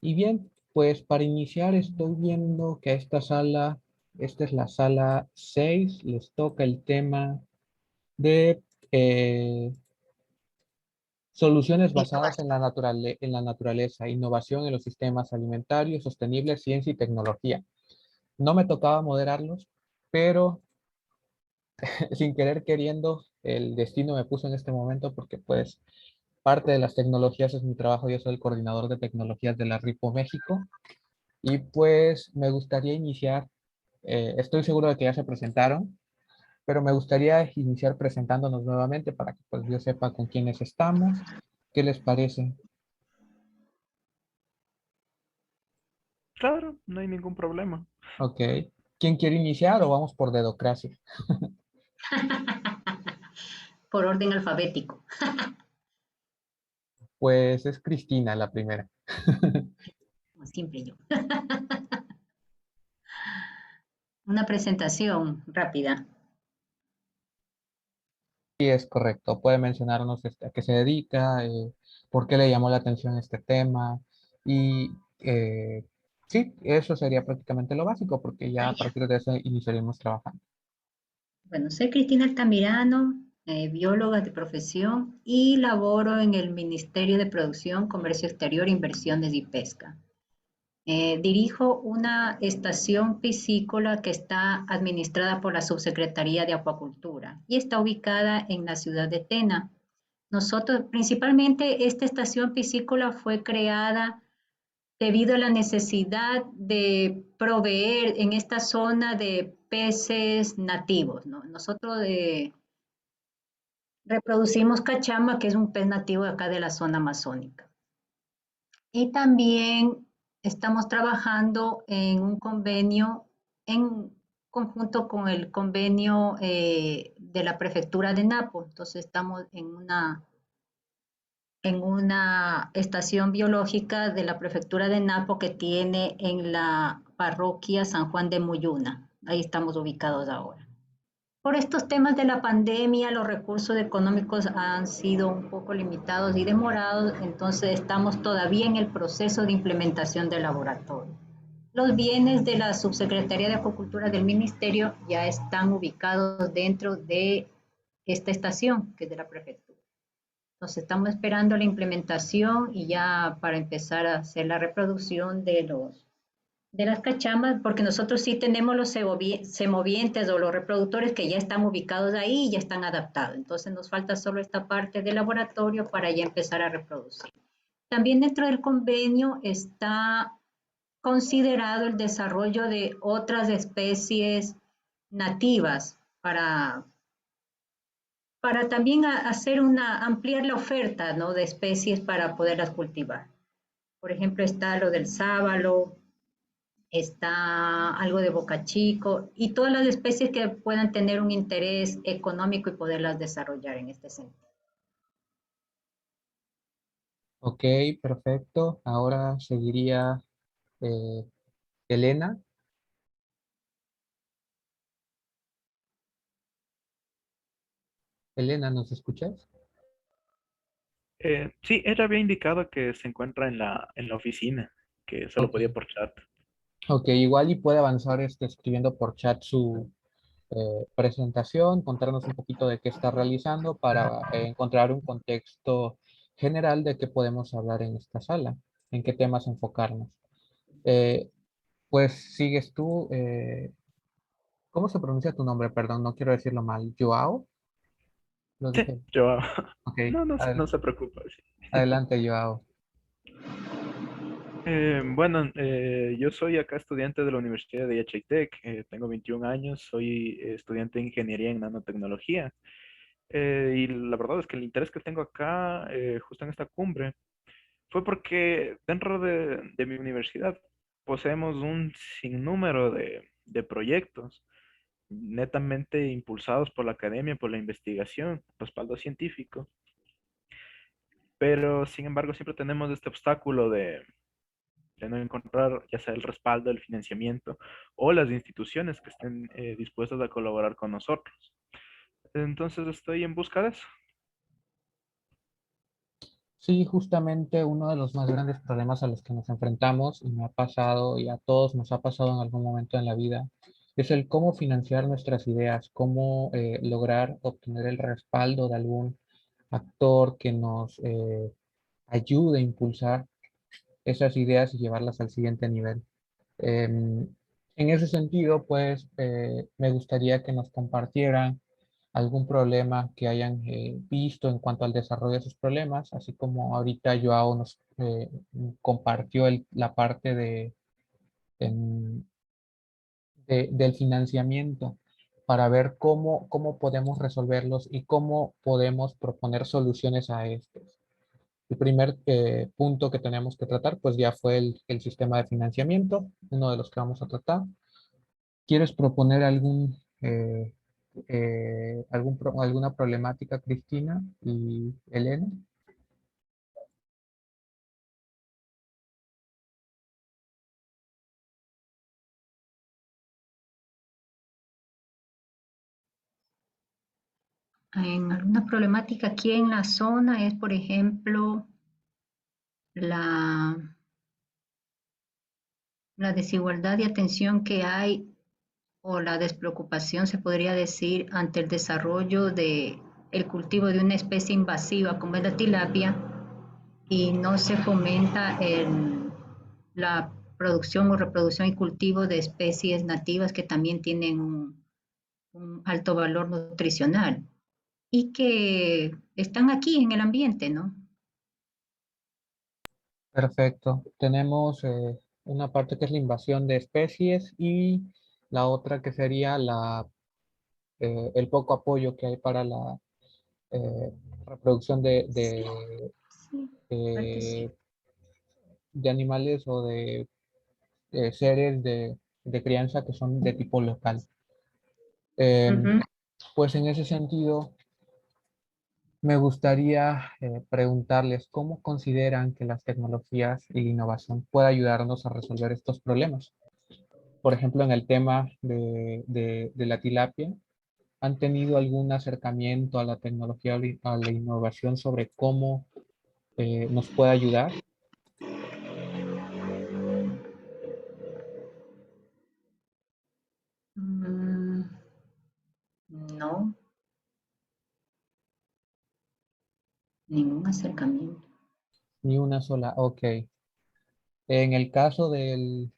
Y bien, pues para iniciar estoy viendo que a esta sala, esta es la sala 6, les toca el tema de soluciones basadas en en la naturaleza, innovación en los sistemas alimentarios, sostenible, ciencia y tecnología. No me tocaba moderarlos, pero sin querer queriendo, el destino me puso en este momento porque pues parte de las tecnologías es mi trabajo. Yo soy el coordinador de tecnologías de la RIPO México y pues me gustaría iniciar, estoy seguro de que ya se presentaron, pero me gustaría iniciar presentándonos nuevamente para que pues yo sepa con quiénes estamos. ¿Qué les parece? Claro, no hay ningún problema. Ok. ¿Quién quiere iniciar o vamos por dedocracia? Por orden alfabético. Pues es Cristina la primera. Como siempre yo. Una presentación rápida. Sí, es correcto. Puede mencionarnos a qué se dedica, por qué le llamó la atención este tema. Y sí, eso sería prácticamente lo básico, porque ya Ah, a ya. partir de eso iniciaremos trabajando. Bueno, soy Cristina Altamirano, bióloga de profesión y laboro en el Ministerio de Producción, Comercio Exterior, Inversiones y Pesca. Dirijo una estación piscícola que está administrada por la Subsecretaría de Acuacultura y está ubicada en la ciudad de Tena. Nosotros, principalmente, esta estación piscícola fue creada debido a la necesidad de proveer en esta zona de peces nativos, ¿no? Nosotros reproducimos cachama, que es un pez nativo de acá de la zona amazónica. Y también estamos trabajando en un convenio en conjunto con el convenio de la prefectura de Napo. Entonces estamos en una estación biológica de la prefectura de Napo que tiene en la parroquia San Juan de Muyuna. Ahí estamos ubicados ahora. Por estos temas de la pandemia, los recursos económicos han sido un poco limitados y demorados, entonces estamos todavía en el proceso de implementación del laboratorio. Los bienes de la Subsecretaría de Acuacultura del Ministerio ya están ubicados dentro de esta estación, que es de la prefectura. Entonces estamos esperando la implementación y ya para empezar a hacer la reproducción de las cachamas, porque nosotros sí tenemos los semovientes o los reproductores que ya están ubicados ahí y ya están adaptados. Entonces nos falta solo esta parte del laboratorio para ya empezar a reproducir. También dentro del convenio está considerado el desarrollo de otras especies nativas para también hacer ampliar la oferta, ¿no?, de especies para poderlas cultivar. Por ejemplo, está lo del sábalo, está algo de bocachico y todas las especies que puedan tener un interés económico y poderlas desarrollar en este sentido. Ok, perfecto. Ahora seguiría eh, Elena. Elena, ¿nos escuchas? Sí, ella había indicado que se encuentra en la oficina, que solo Ok. podía por chat. Ok, igual y puede avanzar escribiendo por chat su presentación, contarnos un poquito de qué está realizando para encontrar un contexto general de qué podemos hablar en esta sala, en qué temas enfocarnos. Eh, pues sigues tú. ¿Cómo se pronuncia tu nombre? Perdón, no quiero decirlo mal. ¿Joao? Lo Sí, dije. yo... Ok, No, no ad- se preocupe. Sí. adelante, Joao. Bueno, yo soy acá estudiante de la Universidad de Tech, tengo 21 años, soy estudiante de Ingeniería en Nanotecnología. Y la verdad es que el interés que tengo acá, justo en esta cumbre, fue porque dentro de mi universidad poseemos un sinnúmero de proyectos netamente impulsados por la academia, por la investigación, respaldo científico, pero sin embargo siempre tenemos este obstáculo de no encontrar ya sea el respaldo, el financiamiento o las instituciones que estén dispuestas a colaborar con nosotros. Entonces estoy en busca de eso. Sí, justamente uno de los más grandes problemas a los que nos enfrentamos, y me ha pasado, y a todos nos ha pasado en algún momento en la vida, es el cómo financiar nuestras ideas, cómo lograr obtener el respaldo de algún actor que nos ayude a impulsar esas ideas y llevarlas al siguiente nivel. Em, en ese sentido, pues, me gustaría que nos compartieran algún problema que hayan visto en cuanto al desarrollo de sus problemas, así como ahorita Joao nos compartió la parte em, del financiamiento para ver cómo podemos resolverlos y cómo podemos proponer soluciones a estos. El primer punto que tenemos que tratar, pues ya fue el sistema de financiamiento, uno de los que vamos a tratar. ¿Quieres proponer alguna problemática, Cristina y Elena? En alguna problemática aquí en la zona es, por ejemplo, la, la desigualdad de atención que hay o la despreocupación, se podría decir, ante el desarrollo de el cultivo de una especie invasiva como es la tilapia y no se fomenta la producción o reproducción y cultivo de especies nativas que también tienen un alto valor nutricional y que están aquí en el ambiente, ¿no? Perfecto. Tenemos una parte que es la invasión de especies y la otra que sería el poco apoyo que hay para la eh, reproducción Sí, creo que sí. de- de animales o de seres de crianza que son de tipo local. Em, Ujú. pues en ese sentido, me gustaría preguntarles cómo consideran que las tecnologías y la innovación puede ayudarnos a resolver estos problemas. Por ejemplo, en el tema de la tilapia, ¿han tenido algún acercamiento a la tecnología o a la innovación sobre cómo nos puede ayudar? Mm, no, ningún acercamiento. Ni una sola. Ok. En el caso del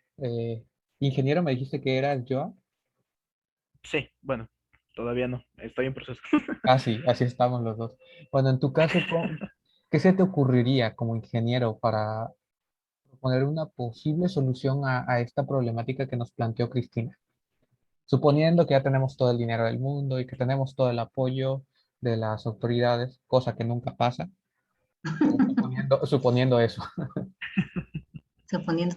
ingeniero, me dijiste que era yo. Sí, bueno, todavía no, estoy en proceso. Ah, sí, así estamos los dos. Bueno, en tu caso, ¿qué se te ocurriría como ingeniero para proponer una posible solución a esta problemática que nos planteó Cristina? Suponiendo que ya tenemos todo el dinero del mundo y que tenemos todo el apoyo de las autoridades, cosa que nunca pasa, suponiendo eso. Suponiendo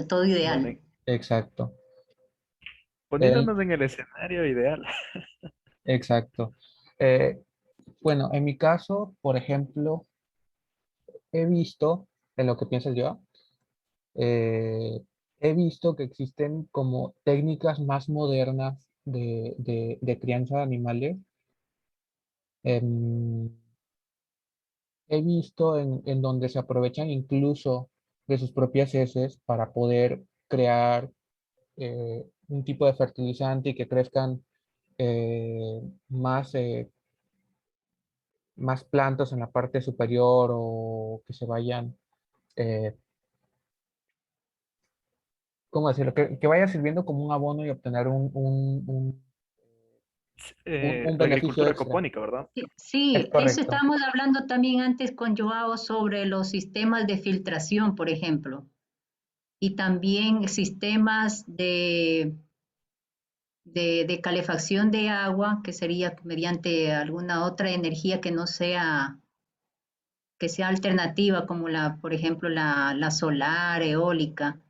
todo Bueno, ideal. Exacto. El, poniéndonos en el escenario ideal. exacto. Eh, bueno, en mi caso, por ejemplo, he visto, en lo que piensas yo, eh, he visto que existen como técnicas más modernas de crianza de animales. Em, He visto en donde se aprovechan incluso de sus propias heces para poder crear un tipo de fertilizante y que crezcan eh, más, más plantas en la parte superior o que se vayan, eh, ¿cómo decirlo? Que vaya sirviendo como un abono y obtener un La beneficio agricultura extra. acopónica, ¿verdad? Es Sí, eso correcto. estábamos hablando también antes con Joao sobre los sistemas de filtración, por ejemplo, y también sistemas de calefacción de agua, que sería mediante alguna otra energía que sea alternativa, como por ejemplo, la solar, eólica,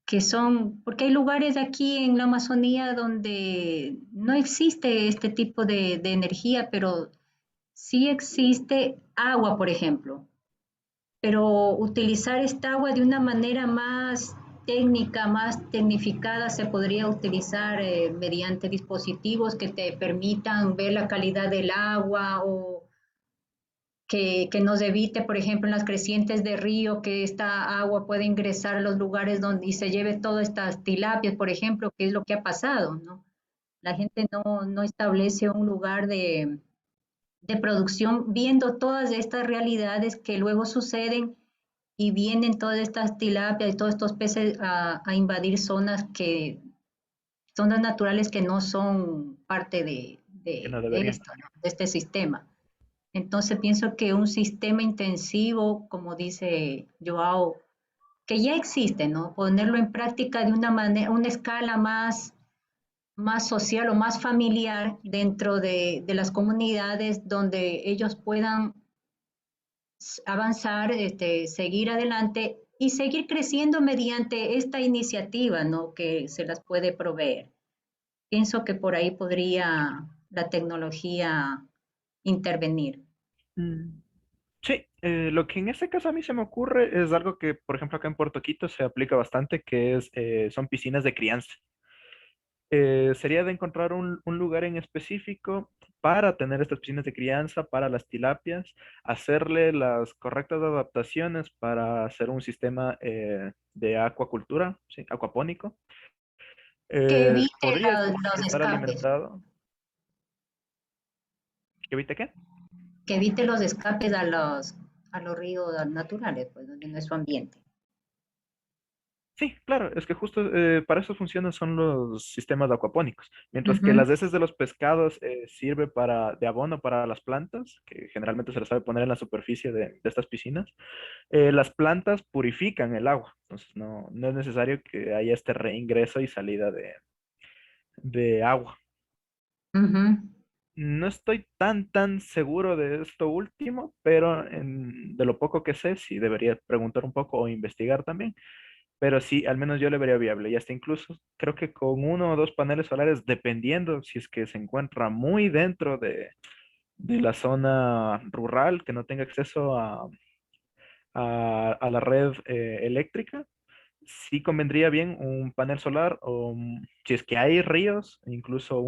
que son, porque hay lugares aquí en la Amazonía donde no existe este tipo de energía, pero sí existe agua, por ejemplo, pero utilizar esta agua de una manera más técnica, más tecnificada, se podría utilizar mediante dispositivos que te permitan ver la calidad del agua que nos evite, por ejemplo, en las crecientes de río, que esta agua pueda ingresar a los lugares donde y se lleve todas estas tilapias, por ejemplo, que es lo que ha pasado, ¿no? La gente no establece un lugar de producción viendo todas estas realidades que luego suceden y vienen todas estas tilapias y todos estos peces a invadir zonas naturales que no son parte Que no de deberían. esto, ¿no? De este sistema. Entonces pienso que un sistema intensivo, como dice Joao, que ya existe, ¿no? Ponerlo en práctica de una manera, una escala más social o más familiar dentro de las comunidades donde ellos puedan avanzar, seguir adelante y seguir creciendo mediante esta iniciativa, ¿no? Que se las puede proveer. Pienso que por ahí podría la tecnología intervenir. Mm, sí, lo que en este caso a mí se me ocurre es algo que, por ejemplo, acá en Puerto Quito se aplica bastante, que es, son piscinas de crianza. Sería de encontrar un lugar en específico para tener estas piscinas de crianza para las tilapias, hacerle las correctas adaptaciones para hacer un sistema de acuacultura, sí, acuapónico. Que evite Podría los estar escapes, alimentado. ¿Que evite qué? que evite los escapes a los ríos naturales, pues, donde no es su ambiente. Sí, claro, es que justo para eso funcionan son los sistemas acuapónicos. Mientras que Ujú. las heces de los pescados sirve de abono para las plantas, que generalmente se les sabe poner en la superficie de estas piscinas, las plantas purifican el agua. Entonces no es necesario que haya este reingreso y salida de agua. Ujú. No estoy tan seguro de esto último, pero de lo poco que sé, sí debería preguntar un poco o investigar también. Pero sí, al menos yo le vería viable. Y hasta incluso creo que con uno o dos paneles solares, dependiendo si es que se encuentra muy dentro de la zona rural, que no tenga acceso a la red eléctrica, sí convendría bien un panel solar o si es que hay ríos, incluso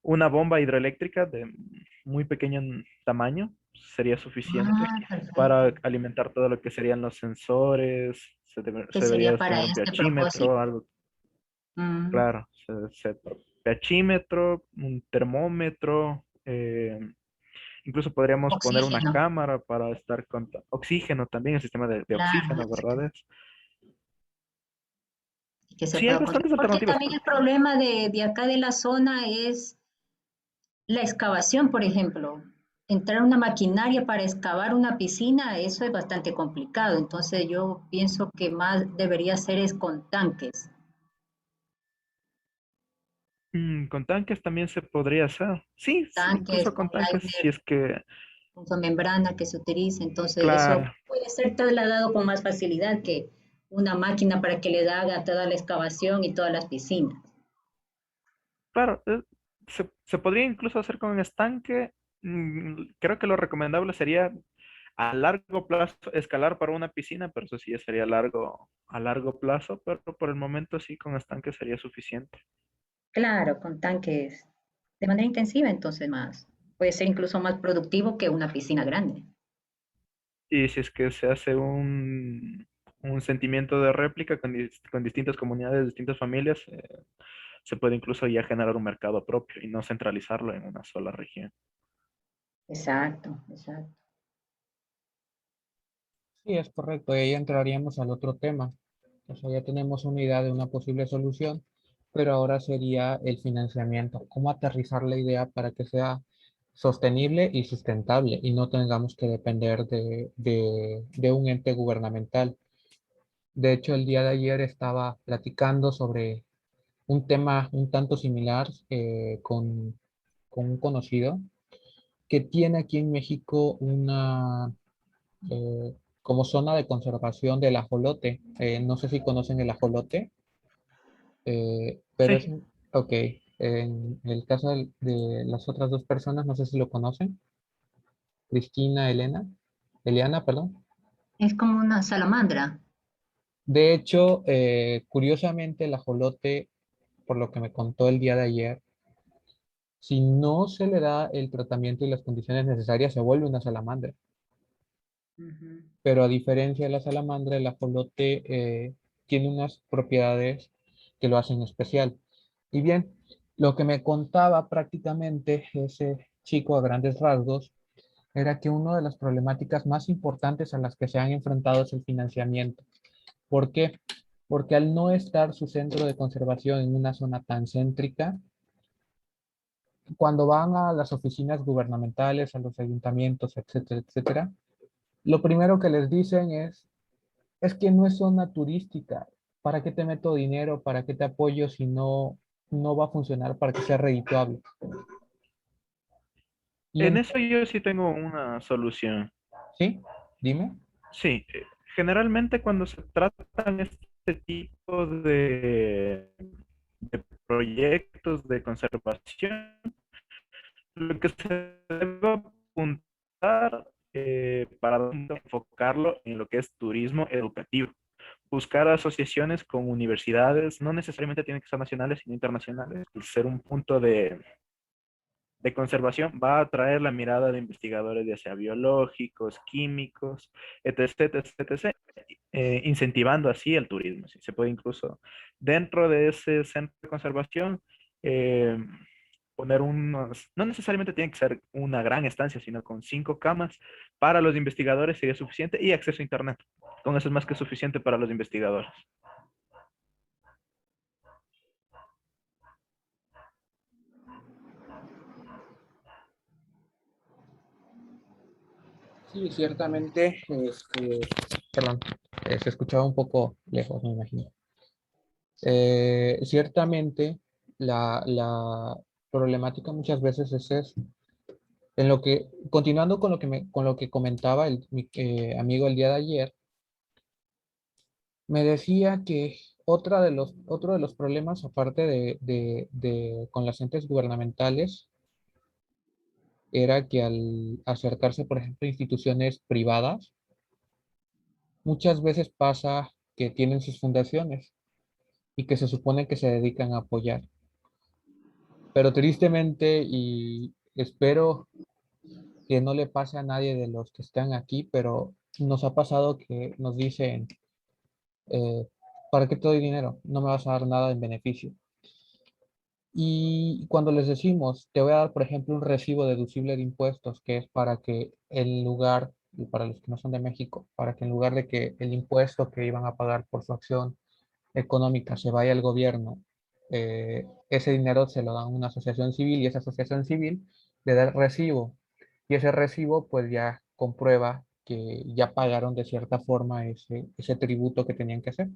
una bomba hidroeléctrica de muy pequeño tamaño sería suficiente Ah, perfecto. para alimentar todo lo que serían los sensores. Que Se sería debería para tener un este pHímetro, propósito. algo Mm. claro. pHímetro, un termómetro, incluso podríamos poner una Oxígeno, cámara para estar con oxígeno también, el sistema de claro, oxígeno, ¿verdad? que se Sí, hay pueda apoyar. bastantes Porque alternativas. también el problema de acá de la zona es la excavación, por ejemplo. Entrar una maquinaria para excavar una piscina, eso es bastante complicado. Entonces yo pienso que más debería ser es con tanques. Con tanques también se podría hacer. Sí, sí, Tanques incluso con con tanques, si liner, es que, con membrana que se utilice. Entonces eso claro, puede ser trasladado con más facilidad que una máquina para que le haga toda la excavación y todas las piscinas. claro, se podría incluso hacer con un estanque. Creo que lo recomendable sería a largo plazo escalar para una piscina, pero eso sí ya sería a largo plazo, pero por el momento sí con estanque sería suficiente. Claro, con tanques de manera intensiva, entonces más, puede ser incluso más productivo que una piscina grande. Y si es que se hace un sentimiento de réplica con distintas comunidades, distintas familias, se puede incluso ya generar un mercado propio y no centralizarlo en una sola región. Exacto, exacto. Sí, es correcto. Ahí entraríamos al otro tema. O sea, ya tenemos una idea de una posible solución, pero ahora sería el financiamiento. ¿Cómo aterrizar la idea para que sea sostenible y sustentable y no tengamos que depender de un ente gubernamental? De hecho, el día de ayer estaba platicando sobre un tema un tanto similar con un conocido que tiene aquí en México una como zona de conservación del ajolote. No sé si conocen el ajolote, pero es, Sí, ok. En el caso de las otras dos personas, no sé si lo conocen, Cristina, Eliana, perdón. Es como una salamandra. De hecho, curiosamente, el ajolote, por lo que me contó el día de ayer, Si no se le da el tratamiento y las condiciones necesarias, se vuelve una salamandra. Ujú. Pero a diferencia de la salamandra, el ajolote tiene unas propiedades que lo hacen especial. Y bien, lo que me contaba prácticamente ese chico a grandes rasgos era que una de las problemáticas más importantes a las que se han enfrentado es el financiamiento. ¿Por qué? Porque al no estar su centro de conservación en una zona tan céntrica, cuando van a las oficinas gubernamentales, a los ayuntamientos, etcétera, etcétera, lo primero que les dicen es que no es zona turística. ¿Para qué te meto dinero? ¿Para qué te apoyo si no va a funcionar para que sea redituable? Y En en, eso yo sí tengo una solución. ¿sí? Dime. Sí, generalmente cuando se tratan este tipo de proyectos de conservación, lo que se debe apuntar para enfocarlo en lo que es turismo educativo. Buscar asociaciones con universidades, no necesariamente tienen que ser nacionales, sino internacionales. El ser un punto de conservación va a atraer la mirada de investigadores, ya sea biológicos, químicos, etc., etc., etc., incentivando así el turismo. ¿Sí? Se puede incluso dentro de ese centro de conservación eh, poner unos, no necesariamente tiene que ser una gran estancia, sino con 5 camas para los investigadores sería suficiente y acceso a internet. Con eso es más que suficiente para los investigadores. Sí, ciertamente, perdón, se escuchaba un poco lejos, me imagino. Ciertamente, la problemática muchas veces es eso. En lo que, continuando con con lo que comentaba mi amigo el día de ayer, me decía que otro de los problemas, aparte con las entes gubernamentales, era que al acercarse, por ejemplo, a instituciones privadas, muchas veces pasa que tienen sus fundaciones y que se supone que se dedican a apoyar. Pero tristemente, y espero que no le pase a nadie de los que están aquí, pero nos ha pasado que nos dicen, ¿para qué te doy dinero? No me vas a dar nada en beneficio. Y cuando les decimos, te voy a dar, por ejemplo, un recibo deducible de impuestos, que es para que en lugar, y para los que no son de México, para que en lugar de que el impuesto que iban a pagar por su acción económica se vaya al gobierno, ese dinero se lo dan a una asociación civil y esa asociación civil le da el recibo. Y ese recibo pues ya comprueba que ya pagaron de cierta forma ese tributo que tenían que hacer.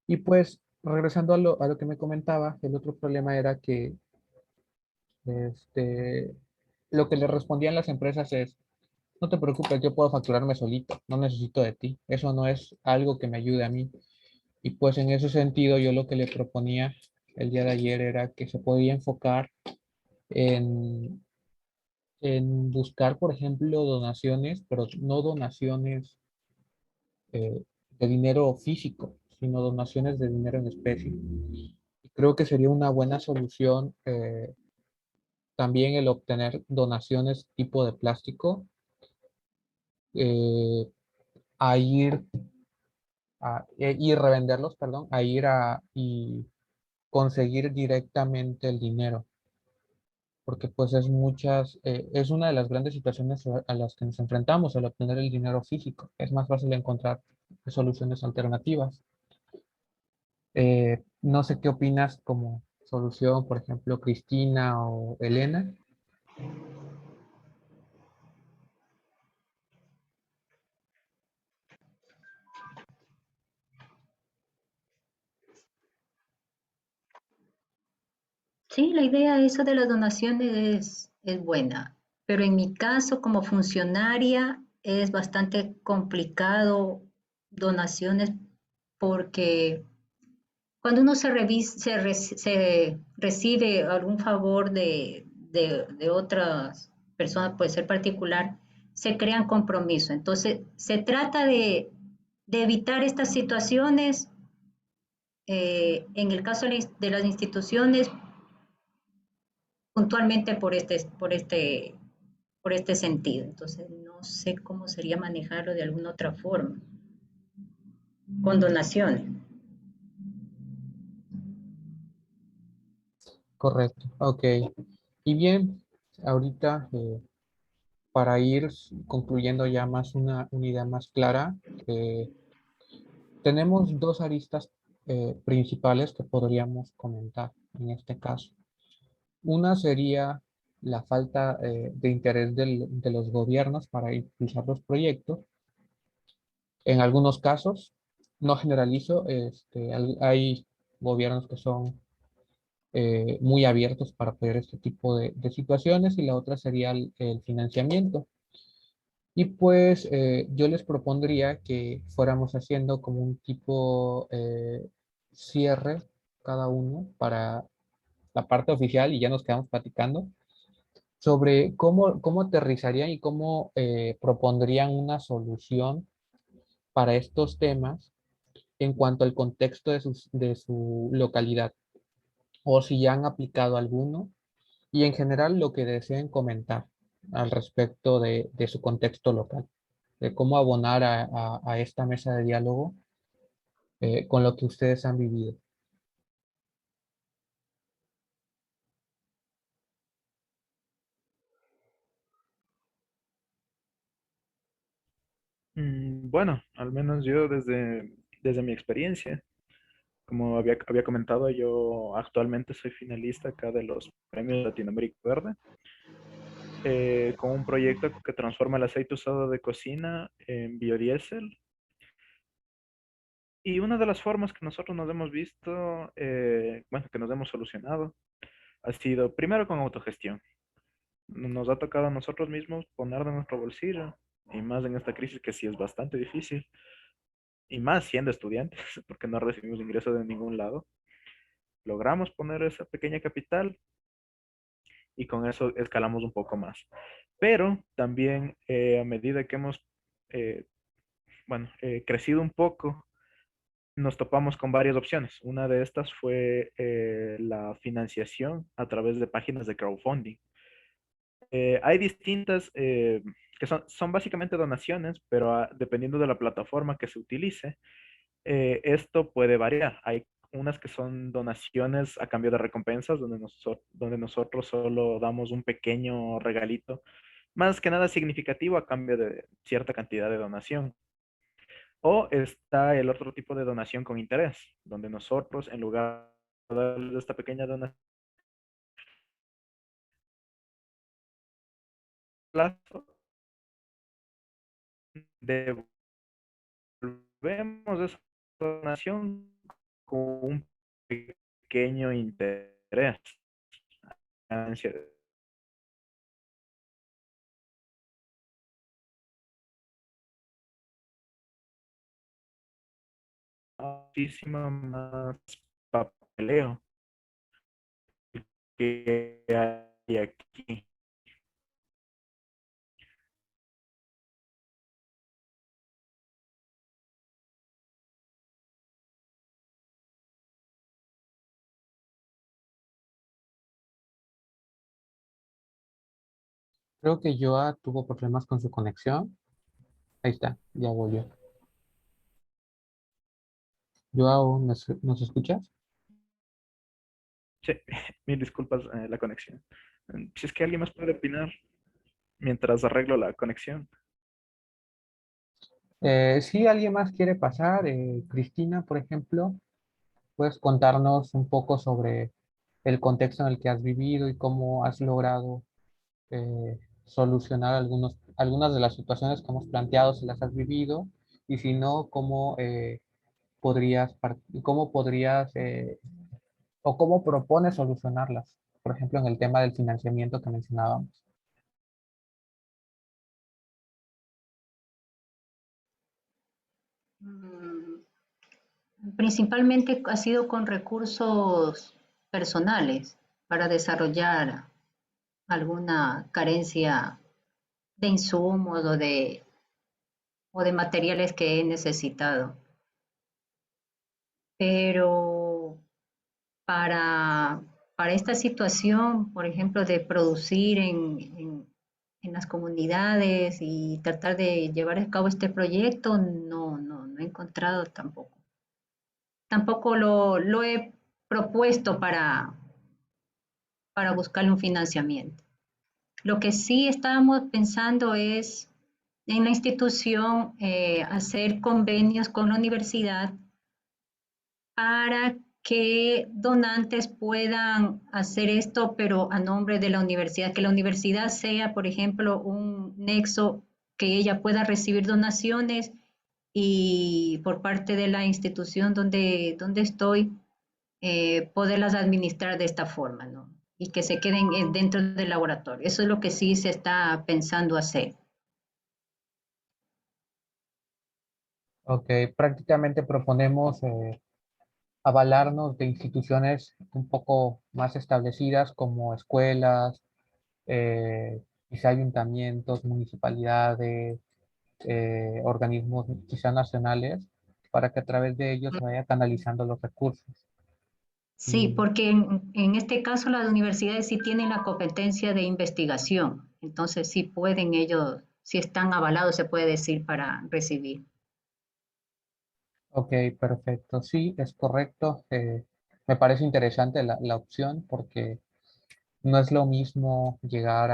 Y pues regresando a lo que me comentaba, el otro problema era que este, lo que le respondían las empresas es, no te preocupes, yo puedo facturarme solito, no necesito de ti, eso no es algo que me ayude a mí. Y pues en ese sentido yo lo que le proponía el día de ayer era que se podía enfocar en, en buscar, por ejemplo, donaciones, pero no donaciones de dinero físico, sino donaciones de dinero en especie. Y creo que sería una buena solución también el obtener donaciones tipo de plástico, eh, a ir y revenderlos, perdón, a ir y conseguir directamente el dinero, porque pues es una de las grandes situaciones a las que nos enfrentamos al obtener el dinero físico. Es más fácil encontrar soluciones alternativas. No sé qué opinas como solución, por ejemplo, Cristina o Elena. Sí, la idea esa de las donaciones es buena, pero en mi caso como funcionaria es bastante complicado donaciones porque cuando uno se recibe algún favor de otras personas, puede ser particular, se crean compromisos. Entonces, se trata de evitar estas situaciones. En el caso de las instituciones, puntualmente por este sentido. Entonces, no sé cómo sería manejarlo de alguna otra forma, con donaciones. Correcto, ok. Y bien, ahorita para ir concluyendo ya más una idea más clara, eh, tenemos dos aristas principales que podríamos comentar en este caso. Una sería la falta de interés de los gobiernos para impulsar los proyectos. En algunos casos, no generalizo, hay gobiernos que son muy abiertos para apoyar este tipo de situaciones, y la otra sería el financiamiento. Y pues yo les propondría que fuéramos haciendo como un tipo cierre cada uno para la parte oficial, y ya nos quedamos platicando sobre cómo aterrizarían y cómo propondrían una solución para estos temas en cuanto al contexto de su localidad, o si ya han aplicado alguno, y en general lo que deseen comentar al respecto de su contexto local, de cómo abonar a esta mesa de diálogo con lo que ustedes han vivido. Bueno, al menos yo desde mi experiencia, como había comentado, yo actualmente soy finalista acá de los Premios Latinoamérica Verde, con un proyecto que transforma el aceite usado de cocina en biodiesel. Y una de las formas que nosotros nos hemos visto, bueno, que nos hemos solucionado, ha sido primero con autogestión. Nos ha tocado a nosotros mismos poner de nuestro bolsillo, y más en esta crisis que sí es bastante difícil, y más siendo estudiantes, porque no recibimos ingresos de ningún lado. Logramos poner esa pequeña capital y con eso escalamos un poco más. Pero también a medida que hemos, eh, bueno, crecido un poco, nos topamos con varias opciones. Una de estas fue la financiación a través de páginas de crowdfunding. Hay distintas, que son básicamente donaciones, pero dependiendo de la plataforma que se utilice, esto puede variar. Hay unas que son donaciones a cambio de recompensas, donde nosotros solo damos un pequeño regalito, más que nada significativo a cambio de cierta cantidad de donación. O está el otro tipo de donación con interés, donde nosotros, en lugar de darles esta pequeña donación, plazo, devolvemos esa donación con un pequeño interés. Muchísimo más papeleo que hay aquí. Creo que Joa tuvo problemas con su conexión. Ahí está, ya volvió. Joao, ¿nos escuchas? Sí, mil disculpas, la conexión. Si es que alguien más puede opinar mientras arreglo la conexión. Si alguien más quiere pasar, Cristina, por ejemplo, puedes contarnos un poco sobre el contexto en el que has vivido y cómo has logrado solucionar algunas de las situaciones que hemos planteado, si las has vivido, y si no, cómo podrías o cómo propones solucionarlas, por ejemplo, en el tema del financiamiento que mencionábamos. Principalmente ha sido con recursos personales para desarrollar alguna carencia de insumos o de materiales que he necesitado. Pero para para esta situación, por ejemplo, de producir en las comunidades y tratar de llevar a cabo este proyecto, no he encontrado tampoco. Tampoco lo he propuesto para buscarle un financiamiento. Lo que sí estábamos pensando es en la institución hacer convenios con la universidad para que donantes puedan hacer esto, pero a nombre de la universidad, que la universidad sea, por ejemplo, un nexo que ella pueda recibir donaciones y por parte de la institución donde estoy, poderlas administrar de esta forma, ¿no? Y que se queden dentro del laboratorio. Eso es lo que sí se está pensando hacer. Ok, prácticamente proponemos avalarnos de instituciones un poco más establecidas como escuelas, quizá ayuntamientos, municipalidades, organismos quizá nacionales, para que a través de ellos se vaya canalizando los recursos. Sí, Y, porque en este caso las universidades sí tienen la competencia de investigación, entonces sí pueden ellos, si están avalados, se puede decir, para recibir. ok, perfecto. Sí, es correcto. Me parece interesante la opción porque no es lo mismo llegar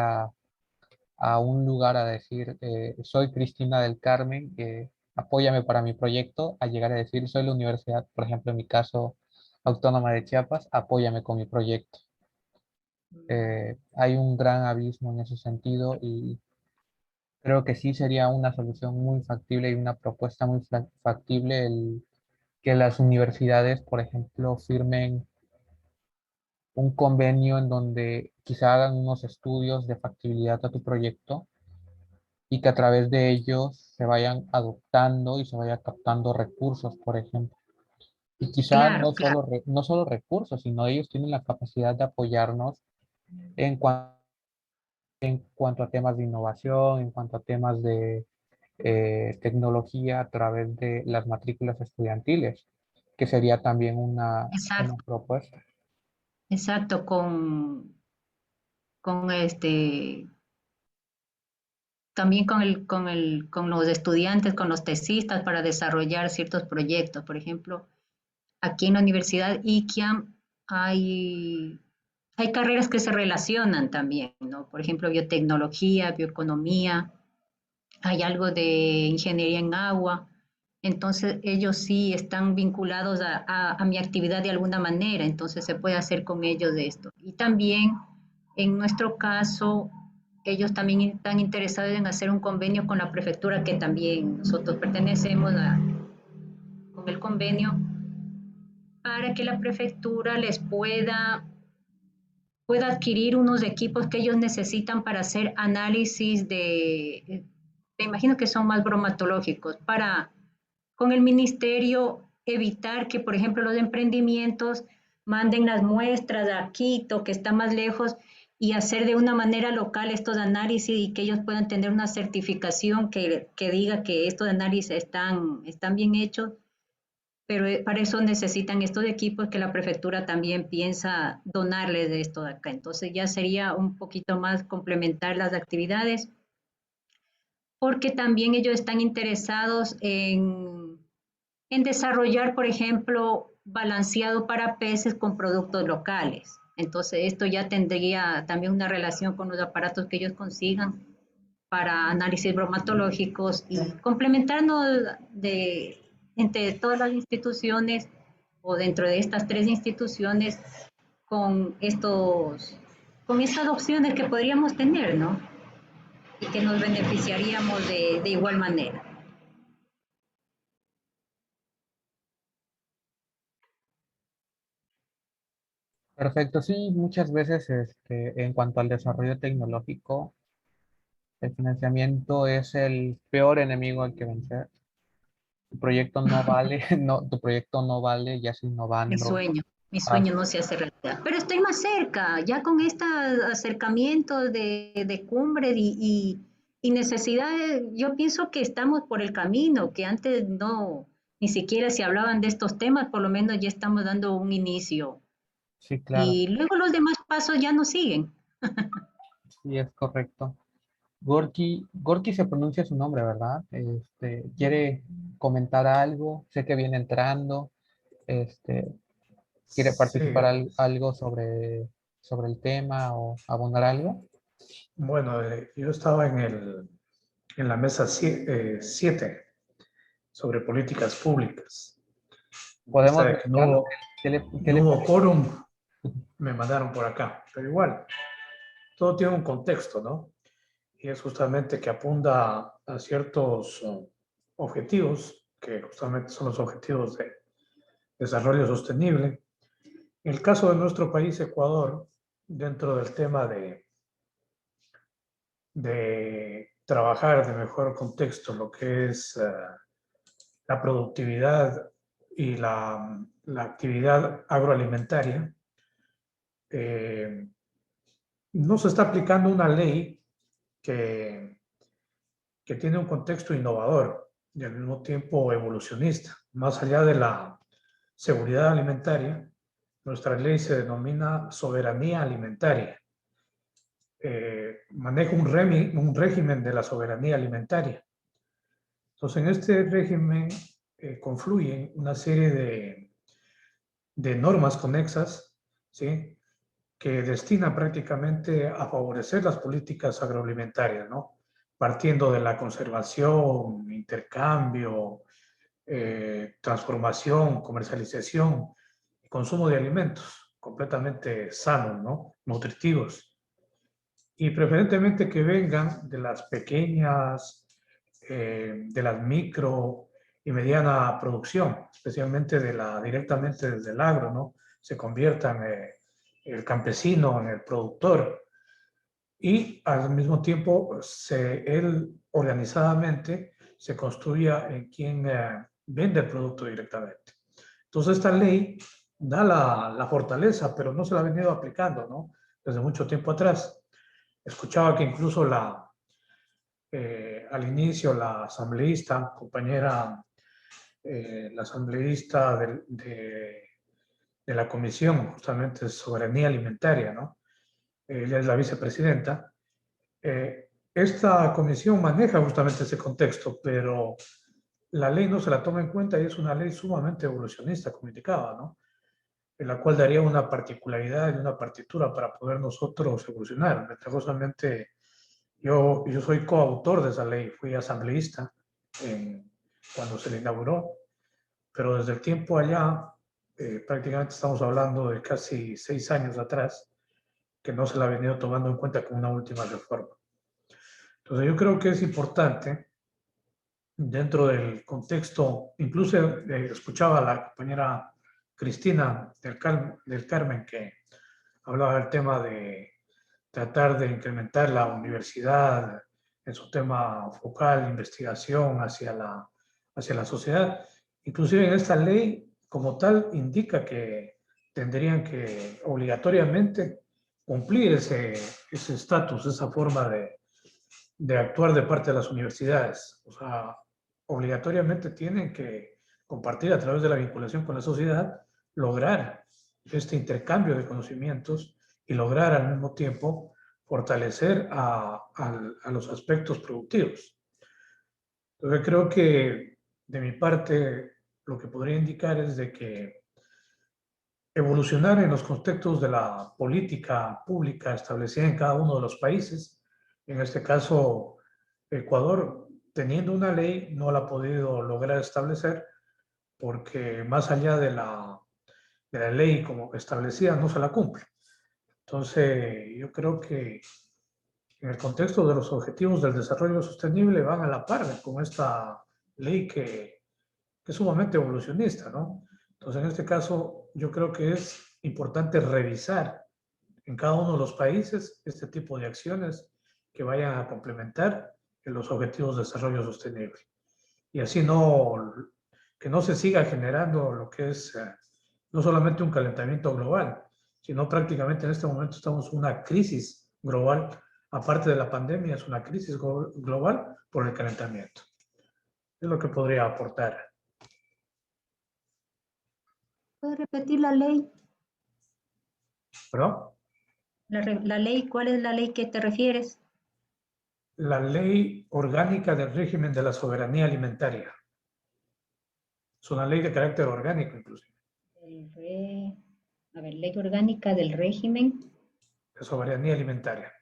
a un lugar a decir, soy Cristina del Carmen, apóyame para mi proyecto, a llegar a decir, soy la universidad, por ejemplo, en mi caso, Autónoma de Chiapas, apóyame con mi proyecto. Hay un gran abismo en ese sentido y creo que sí sería una solución muy factible y una propuesta muy factible el que las universidades, por ejemplo, firmen un convenio en donde quizá hagan unos estudios de factibilidad a tu proyecto y que a través de ellos se vayan adoptando y se vaya captando recursos, por ejemplo. Y quizá Claro, claro, no solo recursos, sino ellos tienen la capacidad de apoyarnos en, en cuanto a temas de innovación, en cuanto a temas de tecnología a través de las matrículas estudiantiles, que sería también una exacto, propuesta. exacto, con también con los estudiantes, con los tesistas para desarrollar ciertos proyectos. Por ejemplo, aquí en la Universidad IKIAM hay carreras que se relacionan también, ¿no? Por ejemplo, biotecnología, bioeconomía, hay algo de ingeniería en agua. Entonces, ellos sí están vinculados a mi actividad de alguna manera, entonces se puede hacer con ellos de esto. Y también, en nuestro caso, ellos también están interesados en hacer un convenio con la prefectura, que también nosotros pertenecemos con el convenio, para que la prefectura les pueda adquirir unos equipos que ellos necesitan para hacer análisis me imagino que son más bromatológicos, para con el ministerio evitar que, por ejemplo, los emprendimientos manden las muestras a Quito, que está más lejos, y hacer de una manera local estos análisis y que ellos puedan tener una certificación que diga que estos análisis están bien hechos, pero para eso necesitan estos equipos que la prefectura también piensa donarles de esto de acá. Entonces ya sería un poquito más complementar las actividades, porque también ellos están interesados en desarrollar, por ejemplo, balanceado para peces con productos locales. Entonces esto ya tendría también una relación con los aparatos que ellos consigan para análisis bromatológicos y complementarnos entre todas las instituciones o dentro de estas tres instituciones con con estas opciones que podríamos tener, ¿no? Y que nos beneficiaríamos de igual manera. Perfecto, sí, muchas veces en cuanto al desarrollo tecnológico, el financiamiento es el peor enemigo al que vencer. Tu proyecto no vale, no, tu proyecto no vale ya sea Mi innovando. sueño, mi Ah, sueño no se hace realidad. Pero estoy más cerca, ya con este acercamiento de cumbre y necesidades, yo pienso que estamos por el camino, que antes no, ni siquiera se hablaban de estos temas, por lo menos ya estamos dando un inicio Sí, claro, Y luego los demás pasos ya no siguen. sí, es correcto. Gorky se pronuncia su nombre, ¿verdad? ¿Quiere comentar algo? Sé que viene entrando. Este, ¿quiere Sí, participar algo sobre el tema o abonar algo? bueno, yo estaba en la mesa 7 sobre políticas públicas. En vista Podemos de que no mencionarlo. hubo, ¿Qué no le hubo parece? quórum, me mandaron por acá. Pero igual, todo tiene un contexto, ¿no? Y es justamente que apunta a ciertos objetivos, que justamente son los objetivos de desarrollo sostenible. En el caso de nuestro país, Ecuador, dentro del tema de trabajar de mejor contexto lo que es la productividad y la actividad agroalimentaria, eh, no se está aplicando una ley que, que tiene un contexto innovador y al mismo tiempo evolucionista. Más allá de la seguridad alimentaria, nuestra ley se denomina soberanía alimentaria. Maneja un régimen de la soberanía alimentaria. Entonces, en este régimen confluyen una serie de normas conexas, ¿sí? Que destinan prácticamente a favorecer las políticas agroalimentarias, ¿no? Partiendo de la conservación, intercambio, transformación, comercialización y consumo de alimentos completamente sanos, ¿no? Nutritivos. Y preferentemente que vengan de las pequeñas, de las micro y mediana producción, especialmente directamente desde el agro, ¿no? Se conviertan el campesino en el productor y al mismo tiempo él organizadamente se construya en quien vende el producto directamente. Entonces esta ley da la fortaleza, pero no se la ha venido aplicando, ¿no? Desde mucho tiempo atrás. Escuchaba que incluso al inicio la asambleísta, compañera, la asambleísta de la Comisión justamente de Soberanía Alimentaria, ¿no? Ella es la vicepresidenta. Esta comisión maneja justamente ese contexto, pero la ley no se la toma en cuenta y es una ley sumamente evolucionista, como indicaba, ¿no? En la cual daría una particularidad y una partitura para poder nosotros evolucionar. Justamente yo soy coautor de esa ley, fui asambleísta cuando se le inauguró, pero desde el tiempo allá, prácticamente estamos hablando de casi 6 años atrás, que no se la ha venido tomando en cuenta como una última reforma. Entonces yo creo que es importante, dentro del contexto, incluso escuchaba a la compañera Cristina del Carmen que hablaba del tema de tratar de incrementar la universidad en su tema focal, investigación hacia la sociedad. Inclusive en esta ley como tal indica que tendrían que obligatoriamente cumplir ese estatus, esa forma de actuar de parte de las universidades. O sea, obligatoriamente tienen que compartir a través de la vinculación con la sociedad, lograr este intercambio de conocimientos y lograr al mismo tiempo fortalecer a los aspectos productivos. Entonces creo que de mi parte lo que podría indicar es de que evolucionar en los contextos de la política pública establecida en cada uno de los países, en este caso Ecuador, teniendo una ley, no la ha podido lograr establecer porque más allá de la ley como establecida no se la cumple. Entonces, yo creo que en el contexto de los objetivos del desarrollo sostenible van a la par con esta ley que es sumamente evolucionista, ¿no? Entonces, en este caso, yo creo que es importante revisar en cada uno de los países este tipo de acciones que vayan a complementar en los objetivos de desarrollo sostenible. Y así que no se siga generando lo que es no solamente un calentamiento global, sino prácticamente en este momento estamos en una crisis global. Aparte de la pandemia, es una crisis global por el calentamiento. Es lo que podría aportar. ¿Puede repetir la ley? ¿Perdón? La ley, ¿cuál es la ley que te refieres? La ley orgánica del régimen de la soberanía alimentaria. Es una ley de carácter orgánico, inclusive, A ver, ley orgánica del régimen. de soberanía alimentaria.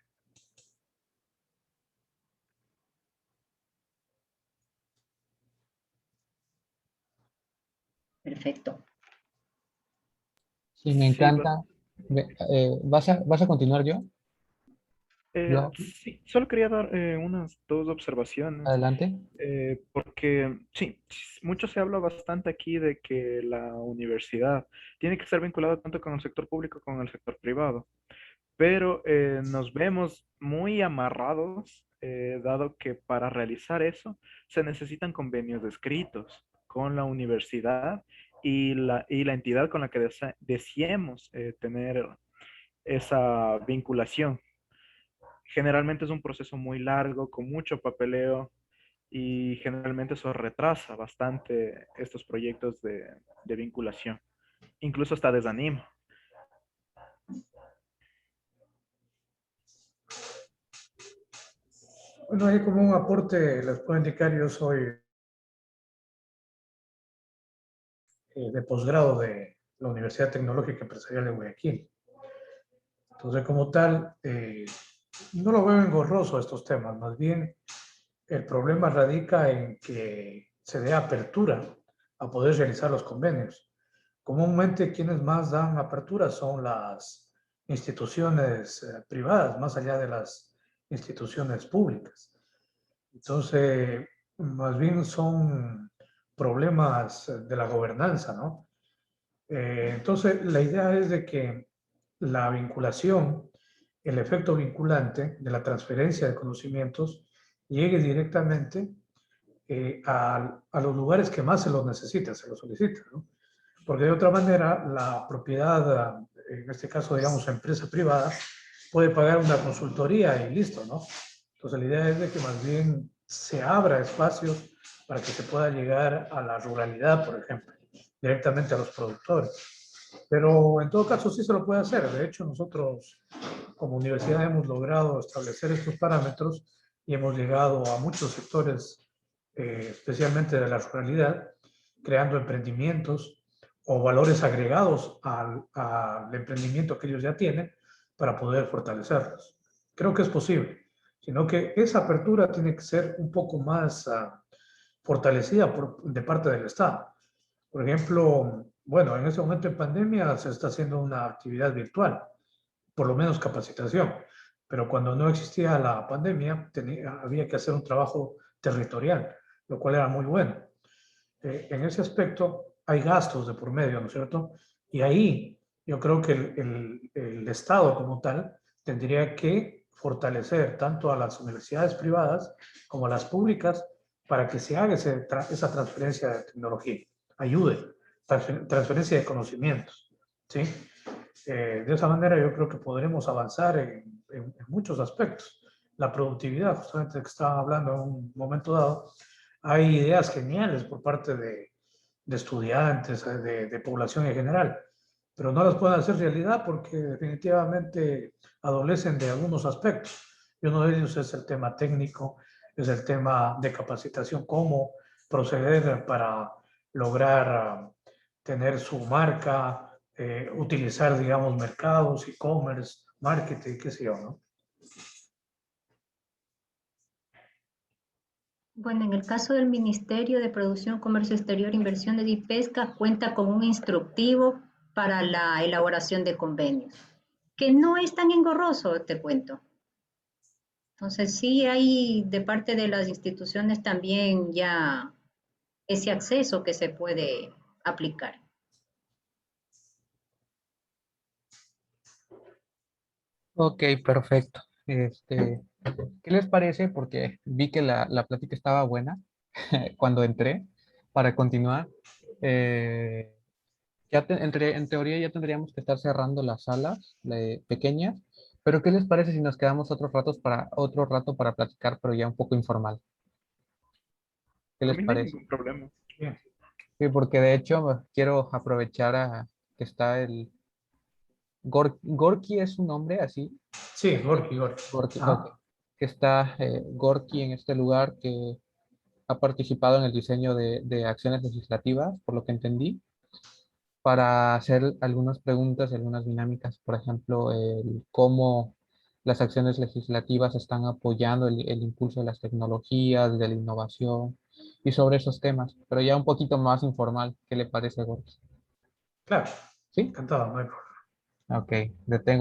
Perfecto. Sí, me Sí, encanta. ¿Vas a continuar yo? Yo, sí, solo quería dar unas dos observaciones, adelante. porque sí, mucho se habla bastante aquí de que la universidad tiene que estar vinculada tanto con el sector público como con el sector privado, pero nos vemos muy amarrados, dado que para realizar eso se necesitan convenios escritos con la universidad y la entidad con la que deseemos tener esa vinculación. Generalmente es un proceso muy largo, con mucho papeleo y generalmente eso retrasa bastante estos proyectos de vinculación. Incluso hasta desanima. Bueno, ahí como un aporte les puedo indicar, yo soy de posgrado de la Universidad Tecnológica Empresarial de Guayaquil. Entonces, como tal, no lo veo engorroso estos temas, más bien el problema radica en que se dé apertura a poder realizar los convenios. Comúnmente quienes más dan apertura son las instituciones privadas, más allá de las instituciones públicas. Entonces, más bien son problemas de la gobernanza, ¿no? Entonces, la idea es de que la vinculación, el efecto vinculante de la transferencia de conocimientos llegue directamente a los lugares que más se los necesita, se los solicita, ¿no? Porque de otra manera, la propiedad, en este caso, digamos, empresa privada, puede pagar una consultoría y listo, ¿no? Entonces, la idea es de que más bien se abra espacios para que se pueda llegar a la ruralidad, por ejemplo, directamente a los productores. Pero en todo caso sí se lo puede hacer. De hecho, nosotros como universidad hemos logrado establecer estos parámetros y hemos llegado a muchos sectores, especialmente de la ruralidad, creando emprendimientos o valores agregados al emprendimiento que ellos ya tienen para poder fortalecerlos. Creo que es posible, sino que esa apertura tiene que ser un poco más fortalecida de parte del Estado. Por ejemplo, bueno, en este momento en pandemia se está haciendo una actividad virtual, por lo menos capacitación, pero cuando no existía la pandemia había que hacer un trabajo territorial, lo cual era muy bueno. En ese aspecto hay gastos de por medio, ¿no es cierto? Y ahí yo creo que el Estado como tal tendría que fortalecer tanto a las universidades privadas como a las públicas para que se haga esa transferencia de tecnología, ayude, transferencia de conocimientos, ¿sí? De esa manera yo creo que podremos avanzar en muchos aspectos. La productividad, justamente que estaba hablando en un momento dado, hay ideas geniales por parte de estudiantes, de población en general, pero no las pueden hacer realidad porque definitivamente adolecen de algunos aspectos. Y uno de ellos es el tema técnico, es el tema de capacitación, cómo proceder para lograr tener su marca, utilizar, digamos, mercados, e-commerce, marketing, qué sé yo, ¿no? Bueno, en el caso del Ministerio de Producción, Comercio Exterior, Inversiones y Pesca, cuenta con un instructivo para la elaboración de convenios, que no es tan engorroso, te cuento. Entonces, sí hay de parte de las instituciones también ya ese acceso que se puede aplicar. Ok, perfecto. ¿Qué les parece? Porque vi que la plática estaba buena cuando entré para continuar. Eh, en teoría ya tendríamos que estar cerrando las salas pequeñas, pero ¿qué les parece si nos quedamos otro rato para platicar, pero ya un poco informal? ¿Qué Por les mí no hay parece? ningún problema. Bien. Sí, porque de hecho quiero aprovechar que está Gorky es un nombre así. Sí, Gorky. Gorky, Ah, ok. Que está Gorky en este lugar que ha participado en el diseño de acciones legislativas, por lo que entendí, para hacer algunas preguntas y algunas dinámicas, por ejemplo, el cómo las acciones legislativas están apoyando el impulso de las tecnologías, de la innovación y sobre esos temas, pero ya un poquito más informal. ¿Qué le parece, Gorky? claro, ¿Sí? encantado, no hay problema. Ok, detengo.